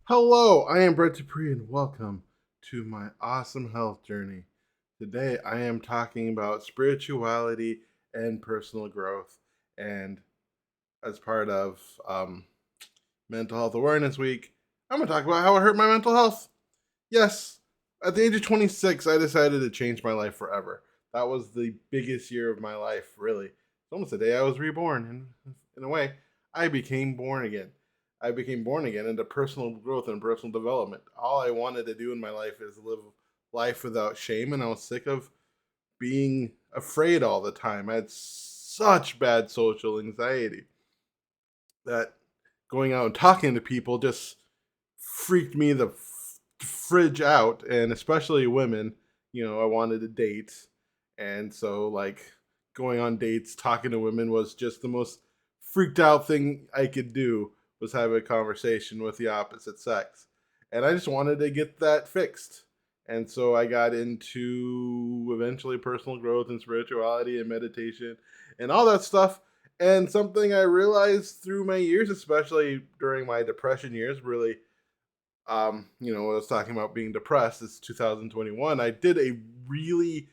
Hello, I am Brett Dupree, and welcome to my awesome health journey. Today, I am talking about spirituality and personal growth. And as part of Mental Health Awareness Week, I'm going to talk about how it hurt my mental health. Yes, at the age of 26, I decided to change my life forever. That was the biggest year of my life, really. It's almost the day I was reborn. And in a way, I became born again. I became born again into personal growth and personal development. All I wanted to do in my life is live life without shame, and I was sick of being afraid all the time. I had such bad social anxiety that going out and talking to people just freaked me the fridge out, and especially women. I wanted to date, and so going on dates, talking to women was just the most freaked out thing I could do was have a conversation with the opposite sex, and I just wanted to get that fixed. And so I got into eventually personal growth and spirituality and meditation and all that stuff. And something I realized through my years, especially during my depression years, really when I was talking about being depressed, it's 2021. I did a really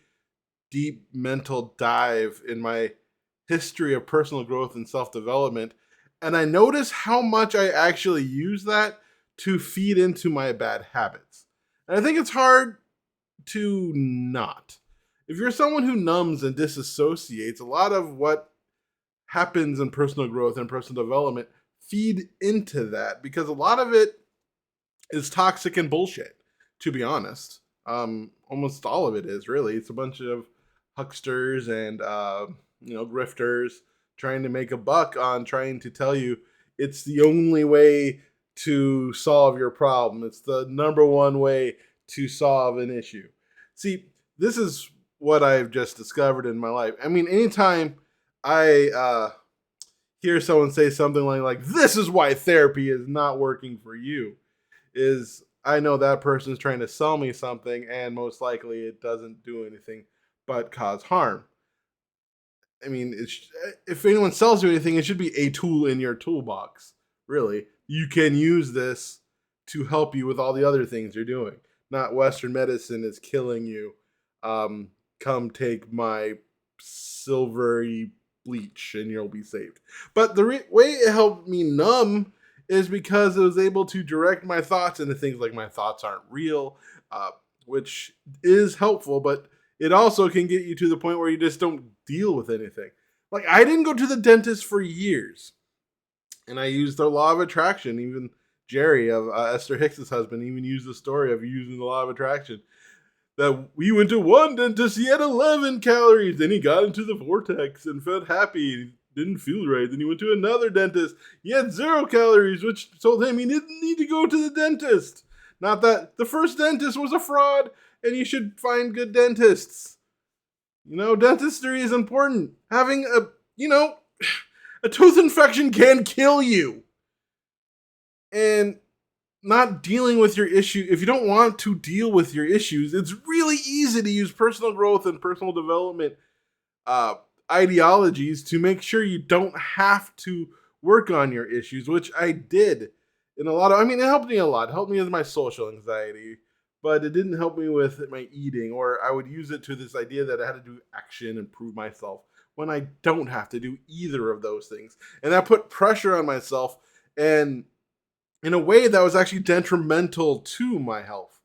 deep mental dive in my history of personal growth and self development. And I noticed how much I actually use that to feed into my bad habits. And I think it's hard to not. If you're someone who numbs and disassociates, a lot of what happens in personal growth and personal development feed into that because a lot of it is toxic and bullshit, to be honest. Almost all of it is really. It's a bunch of hucksters and grifters trying to make a buck on trying to tell you it's the only way to solve your problem. It's the number one way to solve an issue. See, this is what I've just discovered in my life. I mean, anytime I hear someone say something like "This is why therapy is not working for you," is I know that person is trying to sell me something, and most likely it doesn't do anything but cause harm. I mean, if anyone sells you anything, it should be a tool in your toolbox. Really, you can use this to help you with all the other things you're doing. Not Western medicine is killing you. Come take my silvery bleach and you'll be saved. But the way it helped me numb is because it was able to direct my thoughts into things like my thoughts aren't real, uh, which is helpful, but it also can get you to the point where you just don't deal with anything. Like, I didn't go to the dentist for years, and I used the law of attraction. Even Jerry, of Esther Hicks's husband, even used the story of using the law of attraction. That we went to one dentist, he had 11 calories. Then he got into the vortex and felt happy. Didn't feel right. Then he went to another dentist. He had 0 calories, which told him he didn't need to go to the dentist. Not that the first dentist was a fraud, and you should find good dentists. Dentistry is important. Having a tooth infection can kill you. And not dealing with your issue, if you don't want to deal with your issues, it's really easy to use personal growth and personal development uh, ideologies to make sure you don't have to work on your issues, which I did in a lot of, I mean, it helped me a lot. It helped me with my social anxiety, but it didn't help me with my eating, or I would use it to this idea that I had to do action and prove myself when I don't have to do either of those things. And that put pressure on myself, and in a way that was actually detrimental to my health.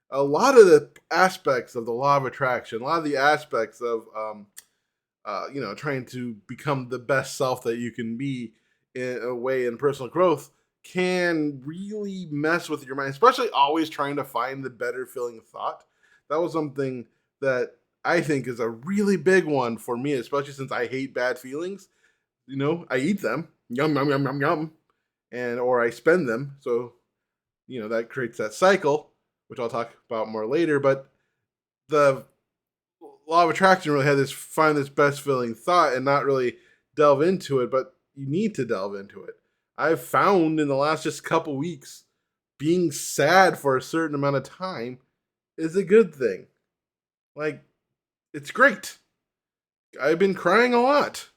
A lot of the aspects of the law of attraction, a lot of the aspects of trying to become the best self that you can be in a way in personal growth can really mess with your mind, especially always trying to find the better feeling thought. That was something that I think is a really big one for me, especially since I hate bad feelings. I eat them, yum, yum, yum, yum, yum, and or I spend them. So, that creates that cycle, which I'll talk about more later. But the law of attraction really had this find this best feeling thought and not really delve into it, but you need to delve into it. I've found in the last just couple weeks being sad for a certain amount of time is a good thing. Like, it's great. I've been crying a lot.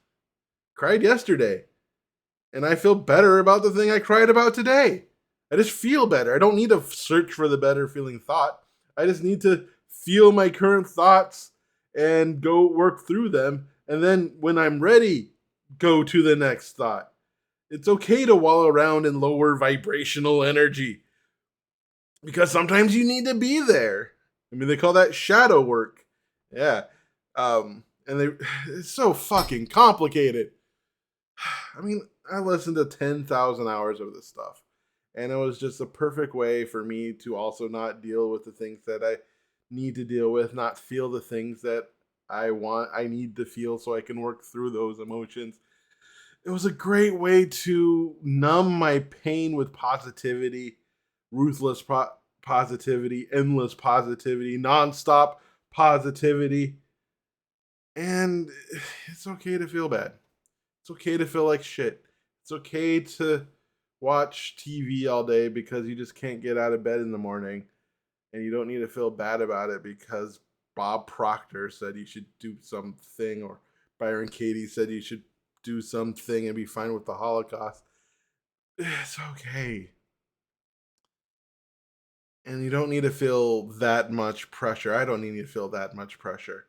Cried yesterday. And I feel better about the thing I cried about today. I just feel better. I don't need to search for the better feeling thought. I just need to feel my current thoughts and go work through them. And then when I'm ready, go to the next thought. It's okay to wallow around in lower vibrational energy because sometimes you need to be there. I mean, they call that shadow work. Yeah. And it's so fucking complicated. I mean, I listened to 10,000 hours of this stuff, and it was just a perfect way for me to also not deal with the things that I need to deal with, not feel the things that I need to feel so I can work through those emotions. It was a great way to numb my pain with positivity, ruthless positivity, endless positivity, nonstop positivity. And it's okay to feel bad. It's okay to feel like shit. It's okay to watch TV all day because you just can't get out of bed in the morning. And you don't need to feel bad about it because Bob Proctor said you should do something, or Byron Katie said you should do something and be fine with the Holocaust. It's okay. And you don't need to feel that much pressure. I don't need to feel that much pressure.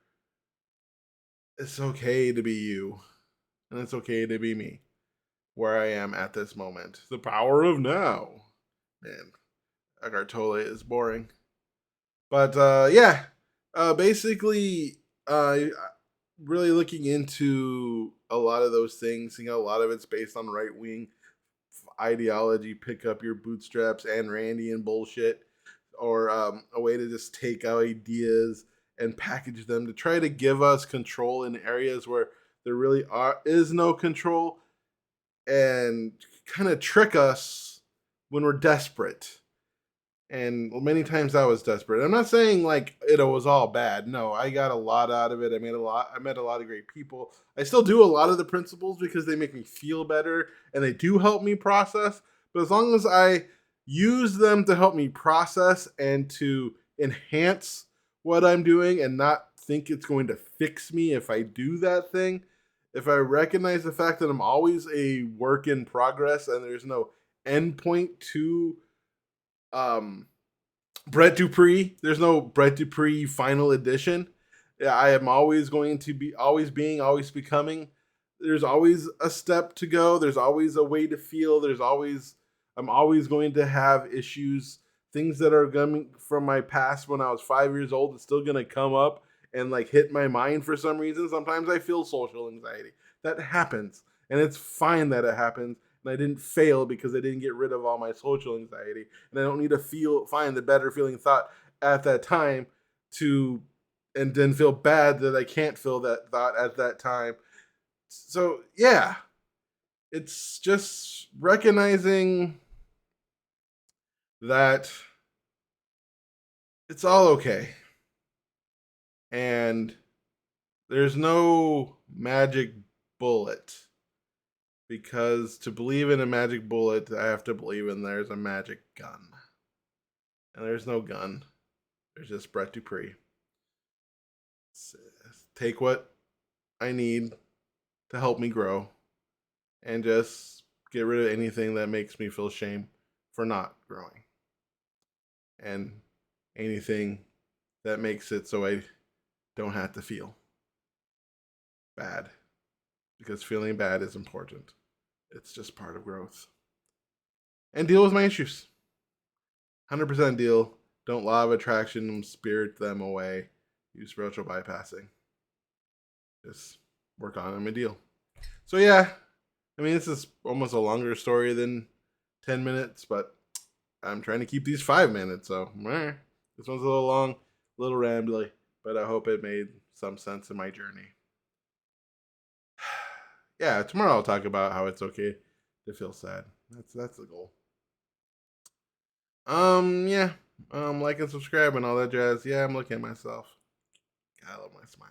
It's okay to be you. And it's okay to be me, where I am at this moment. The power of now. Man, Eckhart Tolle is boring. But yeah, basically, really looking into a lot of those things. A lot of it's based on right wing ideology, pick up your bootstraps and Randy and bullshit, or a way to just take ideas and package them to try to give us control in areas where there really is no control, and kind of trick us when we're desperate. And many times I was desperate. I'm not saying like it was all bad. No, I got a lot out of it. I met a lot of great people. I still do a lot of the principles because they make me feel better and they do help me process. But as long as I use them to help me process and to enhance what I'm doing and not think it's going to fix me if I do that thing, if I recognize the fact that I'm always a work in progress and there's no endpoint to um Brett Dupree. There's no Brett Dupree final edition. Yeah, I am always going to be always being, always becoming. There's always a step to go. There's always a way to feel. I'm always going to have issues. Things that are coming from my past when I was 5 years old, it's still gonna come up and like hit my mind for some reason. Sometimes I feel social anxiety. That happens. And it's fine that it happens. And I didn't fail because I didn't get rid of all my social anxiety. And I don't need to find the better feeling thought at that time to and then feel bad that I can't feel that thought at that time. So yeah, it's just recognizing that it's all okay. And there's no magic bullet. Because to believe in a magic bullet, I have to believe in there's a magic gun. And there's no gun. There's just Brett Dupree. Take what I need to help me grow and just get rid of anything that makes me feel shame for not growing. And anything that makes it so I don't have to feel bad. Because feeling bad is important. It's just part of growth. And deal with my issues. 100% deal. Don't law of attraction spirit them away. Use spiritual bypassing. Just work on them and deal. So yeah, I mean, this is almost a longer story than 10 minutes, but I'm trying to keep these 5 minutes. So this one's a little long, a little rambly, but I hope it made some sense in my journey. Yeah, tomorrow I'll talk about how it's okay to feel sad. That's the goal. Yeah. Like and subscribe and all that jazz. Yeah, I'm looking at myself. God, I love my smile.